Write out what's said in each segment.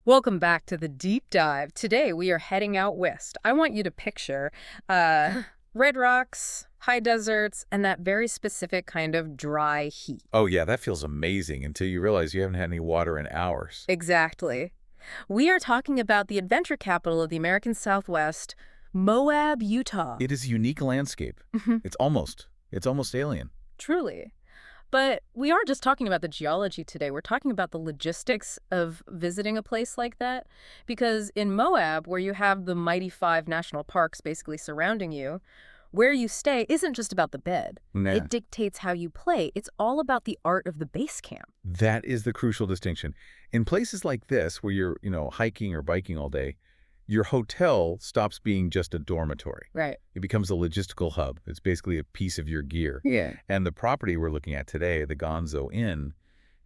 Welcome back to the deep dive. Today we are heading out west. I want you to picture red rocks, high deserts, and that very specific kind of dry heat. Oh yeah, that feels amazing until you realize you haven't had any water in hours. Exactly. We are talking about the adventure capital of the American Southwest, Moab, Utah. It is a unique landscape. Mhm. It's almost alien. Truly. But we aren't just talking about the geology today. We're talking about the logistics of visiting a place like that. Because in Moab, where you have the mighty 5 national parks basically surrounding you, where you stay isn't just about the bed. Nah, It dictates how you play. It's all about the art of the base camp. that is the crucial distinction. In places like this, where you're, hiking or biking all day, your hotel stops being just a dormitory. Right. It becomes a logistical hub. It's basically a piece of your gear. Yeah. And the property we're looking at today, the Gonzo Inn,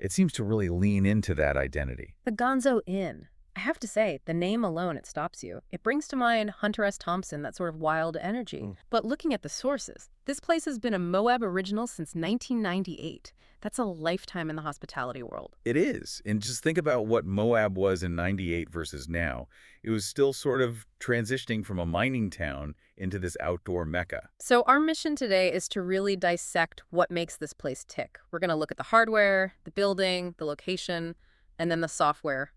it seems to really lean into that identity. The Gonzo Inn. I have to say, the name alone, it stops you. It brings to mind Hunter S. Thompson, that sort of wild energy. But looking at the sources, this place has been a Moab original since 1998. That's a lifetime in the hospitality world. It is. And just think about what Moab was in '98 versus now. It was still sort of transitioning from a mining town into this outdoor mecca. So our mission today is to really dissect what makes this place tick. We're going to look at the hardware, the building, the location, and then the software,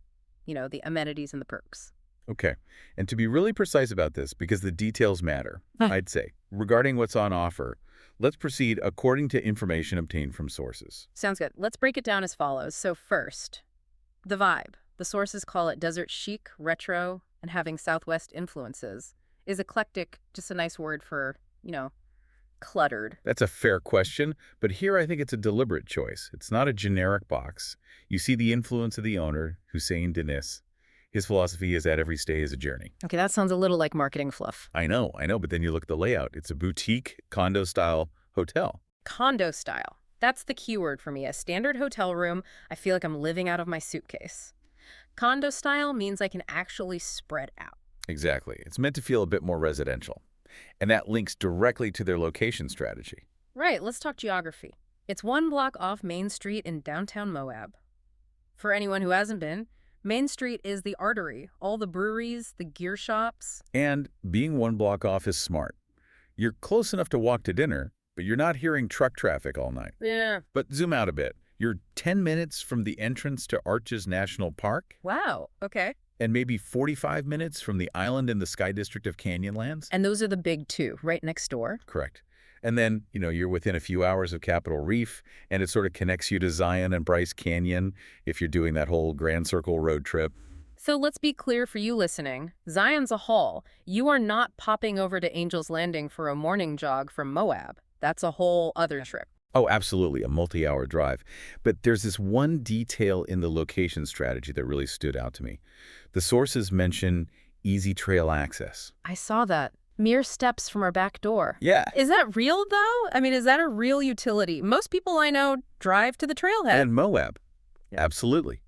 the amenities and the perks. Okay. And to be really precise about this, because the details matter, I'd say, regarding what's on offer, let's proceed according to information obtained from sources. Sounds good. Let's break it down as follows. So first, the vibe. The sources call it desert chic, retro, and having Southwest influences. Is eclectic just a nice word for, cluttered? That's a fair question, but here I think it's a deliberate choice. It's not a generic box. You see the influence of the owner, Hussein Denis. His philosophy is that every stay is a journey. Okay, that sounds a little like marketing fluff. I know, but then you look at the layout. It's a boutique, condo-style hotel. Condo style. That's the key word for me. A standard hotel room, I feel like I'm living out of my suitcase. Condo style means I can actually spread out. Exactly. It's meant to feel a bit more residential. And that links directly to their location strategy. Right, let's talk geography. It's 1 block off Main Street in downtown Moab. For anyone who hasn't been, Main Street is the artery, all the breweries, the gear shops. And being 1 block off is smart. You're close enough to walk to dinner, but you're not hearing truck traffic all night. Yeah. But zoom out a bit. You're 10 minutes from the entrance to Arches National Park, Wow, okay. and maybe 45 minutes from the island in the Sky District of Canyonlands. And those are the big two, right next door. Correct. And then, you're within a few hours of Capitol Reef, and it sort of connects you to Zion and Bryce Canyon if you're doing that whole Grand Circle road trip. So let's be clear for you listening. Zion's a haul. You are not popping over to Angel's Landing for a morning jog from Moab. That's a whole other trip. Oh, absolutely, a multi-hour drive. But there's this one detail in the location strategy that really stood out to me. The sources mention easy trail access. I saw that. Mere steps from our back door. Yeah. Is that real, though? I mean, is that a real utility? Most people I know drive to the trailhead. And Moab. Yeah. Absolutely.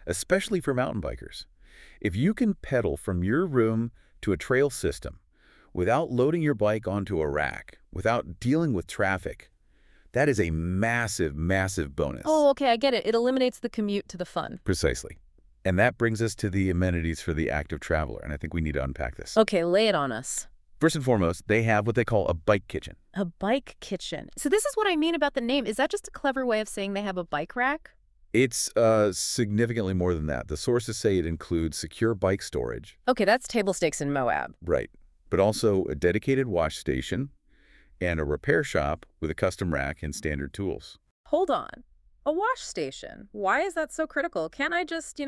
Especially for mountain bikers. If you can pedal from your room to a trail system without loading your bike onto a rack, without dealing with traffic, that is a massive, massive bonus. Oh, okay, I get it. It eliminates the commute to the fun. Precisely. And that brings us to the amenities for the active traveler, and I think we need to unpack this. Okay, lay it on us. First and foremost, they have what they call a bike kitchen. A bike kitchen. So this is what I mean about the name. Is that just a clever way of saying they have a bike rack? It's significantly more than that. The sources say it includes secure bike storage. Okay, that's table stakes in Moab. Right. But also a dedicated wash station and a repair shop with a custom rack and standard tools. Hold on. A wash station. Why is that so critical? Can't I just,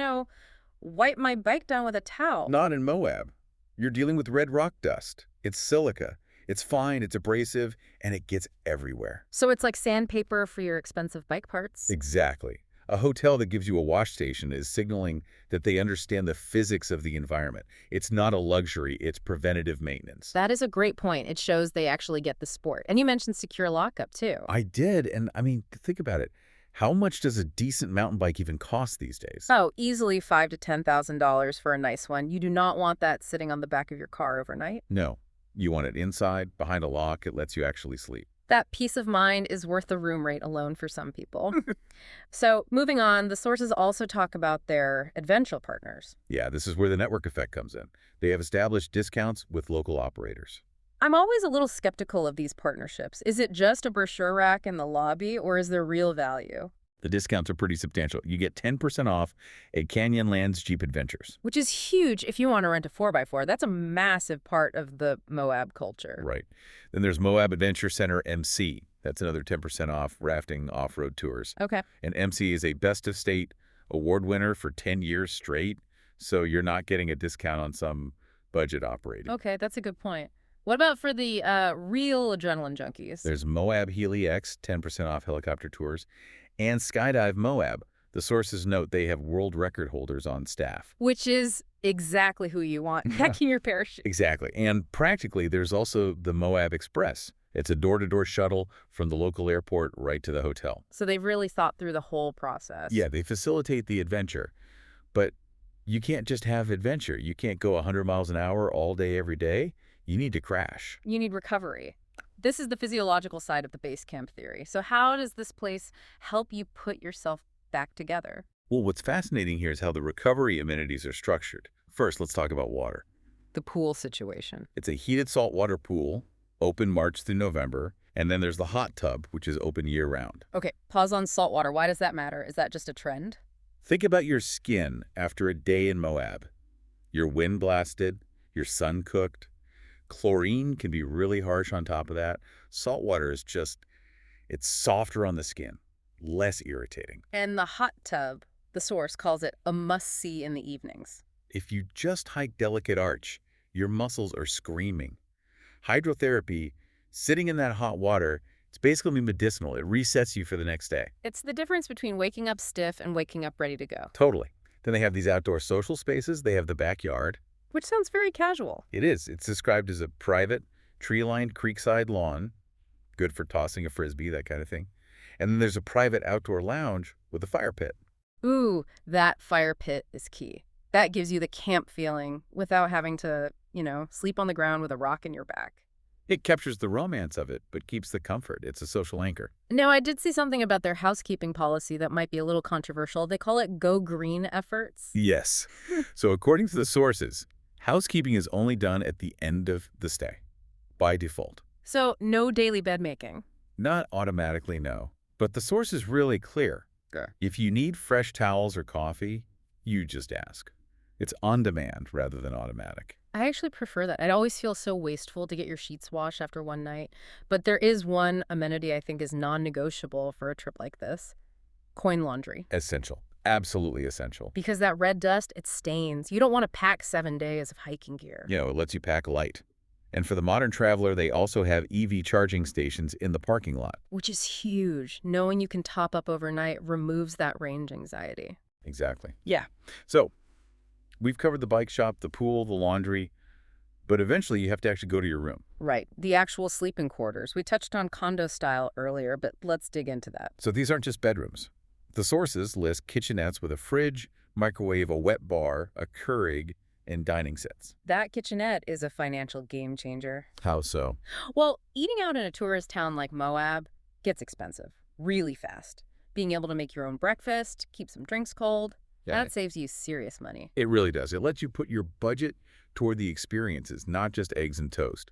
wipe my bike down with a towel? Not in Moab. You're dealing with red rock dust. It's silica. It's fine, it's abrasive, and it gets everywhere. So it's like sandpaper for your expensive bike parts? Exactly. A hotel that gives you a wash station is signaling that they understand the physics of the environment. It's not a luxury, it's preventative maintenance. That is a great point. It shows they actually get the sport. And you mentioned secure lockup, too. I did, and I mean, think about it. How much does a decent mountain bike even cost these days? Oh, easily $5,000 to $10,000 for a nice one. You do not want that sitting on the back of your car overnight. No. You want it inside, behind a lock, it lets you actually sleep. That peace of mind is worth the room rate alone for some people. So, moving on, the sources also talk about their adventure partners. Yeah, this is where the network effect comes in. They have established discounts with local operators. I'm always a little skeptical of these partnerships. Is it just a brochure rack in the lobby, or is there real value? The discounts are pretty substantial. You get 10% off at Canyonlands Jeep Adventures. Which is huge if you want to rent a 4x4. That's a massive part of the Moab culture. Right. Then there's Moab Adventure Center MC. That's another 10% off rafting off-road tours. Okay. And MC is a Best of State award winner for 10 years straight, so you're not getting a discount on some budget operating. Okay, that's a good point. What about for the real adrenaline junkies? There's Moab Healy X, 10% off helicopter tours, and Skydive Moab. The sources note they have world record holders on staff. Which is exactly who you want, packing your parachute. Exactly. And practically, there's also the Moab Express. It's a door-to-door shuttle from the local airport right to the hotel. So they've really thought through the whole process. Yeah, they facilitate the adventure. But you can't just have adventure. You can't go 100 miles an hour all day, every day. You need to crash. You need recovery. This is the physiological side of the base camp theory. So how does this place help you put yourself back together? Well, what's fascinating here is how the recovery amenities are structured. First, let's talk about water. The pool situation. It's a heated saltwater pool, open March through November, and then there's the hot tub, which is open year-round. Okay, pause on saltwater. Why does that matter? Is that just a trend? Think about your skin after a day in Moab. You're wind-blasted, you're sun-cooked. Chlorine can be really harsh on top of that. Saltwater is it's softer on the skin, less irritating. And the hot tub, the source calls it a must-see in the evenings. If you just hike Delicate Arch, your muscles are screaming. Hydrotherapy, sitting in that hot water, it's basically medicinal. It resets you for the next day. It's the difference between waking up stiff and waking up ready to go. Totally. Then they have these outdoor social spaces. They have the backyard. Which sounds very casual. It is. It's described as a private, tree-lined creekside lawn, good for tossing a frisbee, that kind of thing. And then there's a private outdoor lounge with a fire pit. Ooh, that fire pit is key. That gives you the camp feeling without having to, sleep on the ground with a rock in your back. It captures the romance of it, but keeps the comfort. It's a social anchor. Now, I did see something about their housekeeping policy that might be a little controversial. They call it Go Green efforts. Yes. So according to the sources, housekeeping is only done at the end of the stay, by default. So no daily bed making. Not automatically, no. But the source is really clear. Okay. If you need fresh towels or coffee, you just ask. It's on demand rather than automatic. I actually prefer that. I'd always feel so wasteful to get your sheets washed after one night. But there is one amenity I think is non-negotiable for a trip like this. Coin laundry. Essential. Absolutely essential. Because that red dust, it stains. You don't want to pack 7 days of hiking gear. It lets you pack light. And for the modern traveler, they also have EV charging stations in the parking lot. Which is huge. Knowing you can top up overnight removes that range anxiety. Exactly. Yeah. So, we've covered the bike shop, the pool, the laundry, but eventually you have to actually go to your room. Right. The actual sleeping quarters. We touched on condo-style earlier, but let's dig into that. So these aren't just bedrooms. The sources list kitchenettes with a fridge, microwave, a wet bar, a Keurig, and dining sets. That kitchenette is a financial game changer. How so? Well, eating out in a tourist town like Moab gets expensive really fast. Being able to make your own breakfast, keep some drinks cold, that saves you serious money. It really does. It lets you put your budget toward the experiences, not just eggs and toast.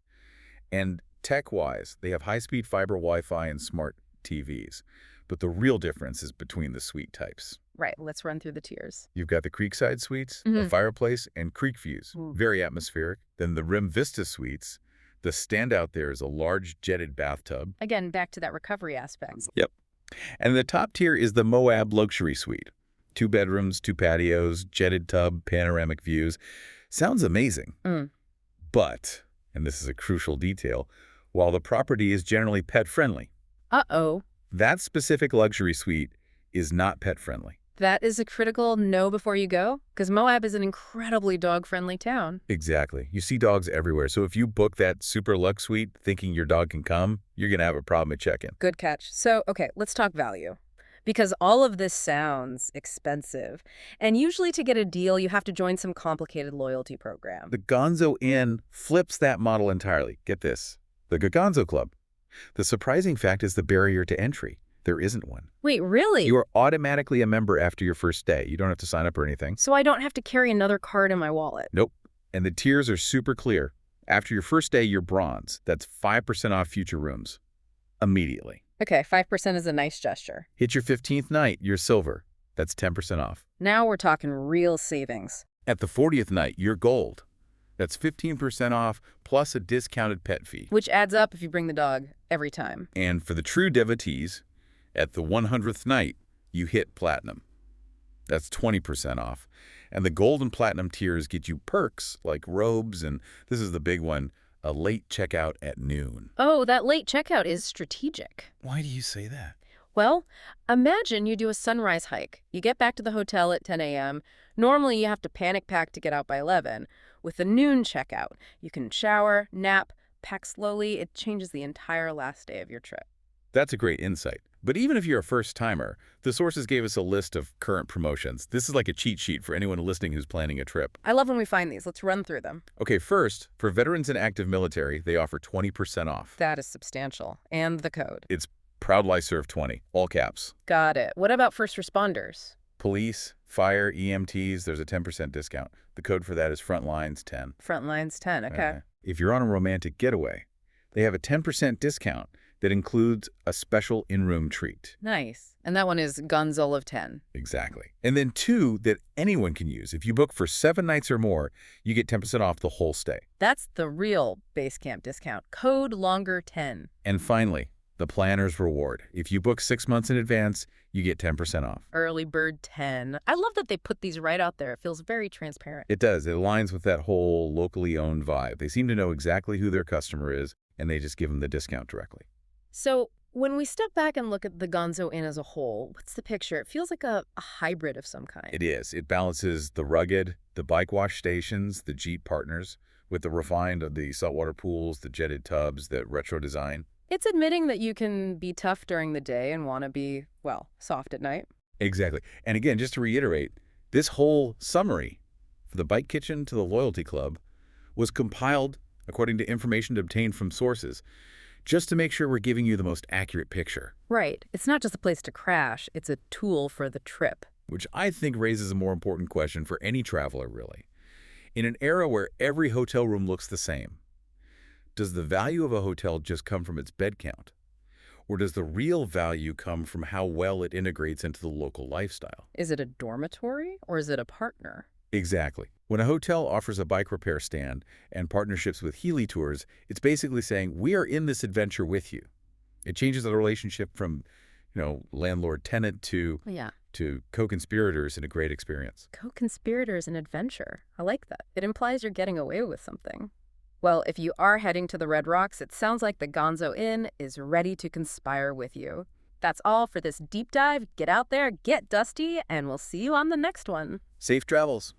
And tech-wise, they have high-speed fiber Wi-Fi and smart TVs. But the real difference is between the suite types. Right. Let's run through the tiers. You've got the Creekside Suites, a fireplace, and creek views. Very atmospheric. Then the Rim Vista Suites. The standout there is a large jetted bathtub. Again, back to that recovery aspect. Yep. And the top tier is the Moab Luxury Suite. 2 bedrooms, 2 patios, jetted tub, panoramic views. Sounds amazing. But, and this is a crucial detail, while the property is generally pet-friendly, Uh-oh. that specific luxury suite is not pet-friendly. That is a critical no before you go, because Moab is an incredibly dog-friendly town. Exactly. You see dogs everywhere, so if you book that super luxe suite thinking your dog can come, you're going to have a problem at check-in. Good catch. So, okay, let's talk value. Because all of this sounds expensive. And usually to get a deal, you have to join some complicated loyalty program. The Gonzo Inn flips that model entirely. Get this. The Gonzo Club. The surprising fact is the barrier to entry. There isn't one. Wait, really? You are automatically a member after your first day. You don't have to sign up or anything. So I don't have to carry another card in my wallet? Nope. And the tiers are super clear. After your first day, you're bronze. That's 5% off future rooms. Immediately. Okay, 5% is a nice gesture. Hit your 15th night, you're silver. That's 10% off. Now we're talking real savings. At the 40th night, you're gold. That's 15% off plus a discounted pet fee. Which adds up if you bring the dog every time. And for the true devotees, at the 100th night, you hit platinum. That's 20% off. And the gold and platinum tiers get you perks like robes, and this is the big one, a late checkout at noon. Oh, that late checkout is strategic. Why do you say that? Well, imagine you do a sunrise hike. You get back to the hotel at 10 a.m. Normally, you have to panic pack to get out by 11. With a noon checkout, you can shower, nap, pack slowly. It changes the entire last day of your trip. That's a great insight. But even if you're a first-timer, the sources gave us a list of current promotions. This is like a cheat sheet for anyone listening who's planning a trip. I love when we find these. Let's run through them. Okay, first, for veterans and active military, they offer 20% off. That is substantial. And the code. It's Proud Life Serve 20, all caps. Got it. What about first responders? Police, fire, EMTs, there's a 10% discount. The code for that is Frontlines 10. Frontlines 10, okay. If you're on a romantic getaway, they have a 10% discount that includes a special in-room treat. Nice. And that one is Gonzo of 10. Exactly. And then 2 that anyone can use. If you book for 7 nights or more, you get 10% off the whole stay. That's the real base camp discount. Code longer 10. And finally, the planner's reward. If you book 6 months in advance, you get 10% off. Early bird 10. I love that they put these right out there. It feels very transparent. It does. It aligns with that whole locally owned vibe. They seem to know exactly who their customer is, and they just give them the discount directly. So when we step back and look at the Gonzo Inn as a whole, what's the picture? It feels like a hybrid of some kind. It is. It balances the rugged, the bike wash stations, the Jeep partners, with the refined of the saltwater pools, the jetted tubs, the retro design. It's admitting that you can be tough during the day and want to be, well, soft at night. Exactly. And again, just to reiterate, this whole summary, from the bike kitchen to the loyalty club, was compiled according to information obtained from sources, just to make sure we're giving you the most accurate picture. Right. It's not just a place to crash. It's a tool for the trip. Which I think raises a more important question for any traveler, really. In an era where every hotel room looks the same, does the value of a hotel just come from its bed count? Or does the real value come from how well it integrates into the local lifestyle? Is it a dormitory or is it a partner? Exactly. When a hotel offers a bike repair stand and partnerships with Healy Tours, it's basically saying, we are in this adventure with you. It changes the relationship from, landlord-tenant to co-conspirators in a great experience. Co-conspirators in adventure. I like that. It implies you're getting away with something. Well, if you are heading to the Red Rocks, it sounds like the Gonzo Inn is ready to conspire with you. That's all for this deep dive. Get out there, get dusty, and we'll see you on the next one. Safe travels.